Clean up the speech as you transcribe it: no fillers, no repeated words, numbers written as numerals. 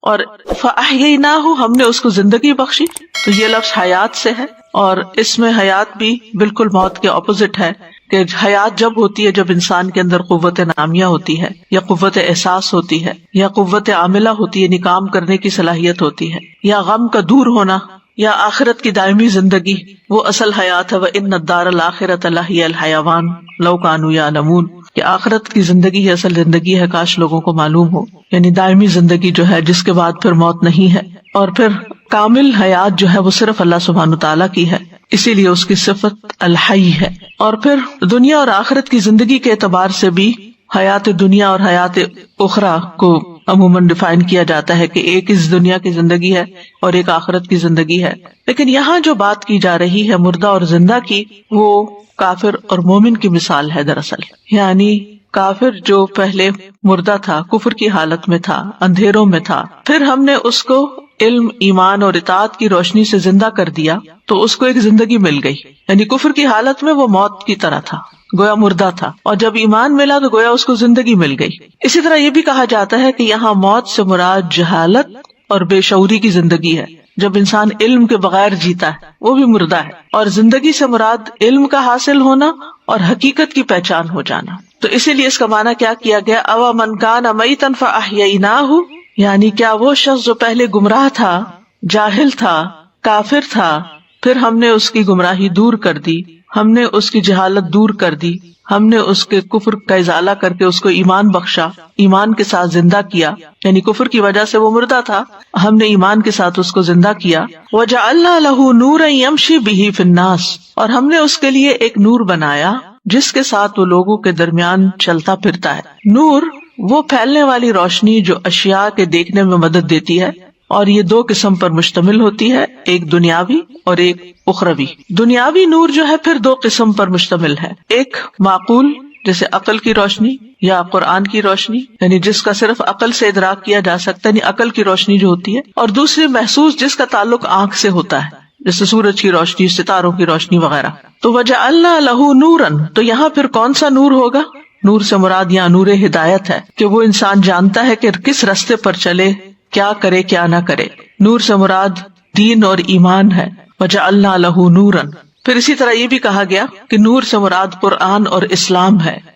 اور فَأَحْيَيْنَاهُ ہم نے اس کو زندگی بخشی. تو یہ لفظ حیات سے ہے، اور اس میں حیات بھی بالکل موت کے اپوزٹ ہے، کہ حیات جب ہوتی ہے جب انسان کے اندر قوت نامیہ ہوتی ہے، یا قوت احساس ہوتی ہے، یا قوت عاملہ ہوتی ہے، یعنی کام کرنے کی صلاحیت ہوتی ہے، یا غم کا دور ہونا، یا آخرت کی دائمی زندگی، وہ اصل حیات ہے. وَإِنَّ الدَّارَ الْآخِرَةَ لَهِيَ الْحَيَوَانُ لَوْ كَانُوا يَعْلَمُونَ کہ آخرت کی زندگی ہے اصل زندگی ہے، کاش لوگوں کو معلوم ہو. یعنی دائمی زندگی جو ہے جس کے بعد پھر موت نہیں ہے. اور پھر کامل حیات جو ہے وہ صرف اللہ سبحانہ تعالیٰ کی ہے، اسی لیے اس کی صفت الحی ہے. اور پھر دنیا اور آخرت کی زندگی کے اعتبار سے بھی حیات دنیا اور حیات اخرى کو عموماً ڈیفائن کیا جاتا ہے کہ ایک اس دنیا کی زندگی ہے اور ایک آخرت کی زندگی ہے. لیکن یہاں جو بات کی جا رہی ہے مردہ اور زندہ کی، وہ کافر اور مومن کی مثال ہے دراصل. یعنی کافر جو پہلے مردہ تھا، کفر کی حالت میں تھا، اندھیروں میں تھا، پھر ہم نے اس کو علم، ایمان اور اطاعت کی روشنی سے زندہ کر دیا تو اس کو ایک زندگی مل گئی. یعنی کفر کی حالت میں وہ موت کی طرح تھا، گویا مردہ تھا، اور جب ایمان ملا تو گویا اس کو زندگی مل گئی. اسی طرح یہ بھی کہا جاتا ہے کہ یہاں موت سے مراد جہالت اور بے شعوری کی زندگی ہے. جب انسان علم کے بغیر جیتا ہے وہ بھی مردہ ہے، اور زندگی سے مراد علم کا حاصل ہونا اور حقیقت کی پہچان ہو جانا. تو اسی لیے اس کا معنی کیا کیا گیا، اَوَ مَنْ كَانَ مَيْتًا فَأَحْيَيْنَاهُ، یعنی کیا وہ شخص جو پہلے گمراہ تھا، جاہل تھا، کافر تھا، پھر ہم نے اس کی گمراہی دور کر دی، ہم نے اس کی جہالت دور کر دی، ہم نے اس کے کفر کا ازالہ کر کے اس کو ایمان بخشا، ایمان کے ساتھ زندہ کیا. یعنی کفر کی وجہ سے وہ مردہ تھا، ہم نے ایمان کے ساتھ اس کو زندہ کیا. وَجَعَلْنَا لَهُ نُورًا يَمْشِي بِهِ فِي النَّاسِ، اور ہم نے اس کے لیے ایک نور بنایا جس کے ساتھ وہ لوگوں کے درمیان چلتا پھرتا ہے. نور وہ پھیلنے والی روشنی جو اشیاء کے دیکھنے میں مدد دیتی ہے، اور یہ دو قسم پر مشتمل ہوتی ہے، ایک دنیاوی اور ایک اخروی. دنیاوی نور جو ہے پھر دو قسم پر مشتمل ہے، ایک معقول جیسے عقل کی روشنی یا قرآن کی روشنی، یعنی جس کا صرف عقل سے ادراک کیا جا سکتا ہے، یعنی عقل کی روشنی جو ہوتی ہے، اور دوسری محسوس جس کا تعلق آنکھ سے ہوتا ہے، جیسے سورج کی روشنی، ستاروں کی روشنی وغیرہ. تو وَجَعَلْنَا لَهُ نُورًا، تو یہاں پھر کون سا نور ہوگا؟ نور سے مراد یہاں نور ہدایت ہے، کہ وہ انسان جانتا ہے کہ کس راستے پر چلے، کیا کرے کیا نہ کرے. نور سے مراد دین اور ایمان ہے. وَجَعَلْنَا لَهُ نُورًا. پھر اسی طرح یہ بھی کہا گیا کہ نور سے مراد قرآن اور اسلام ہے.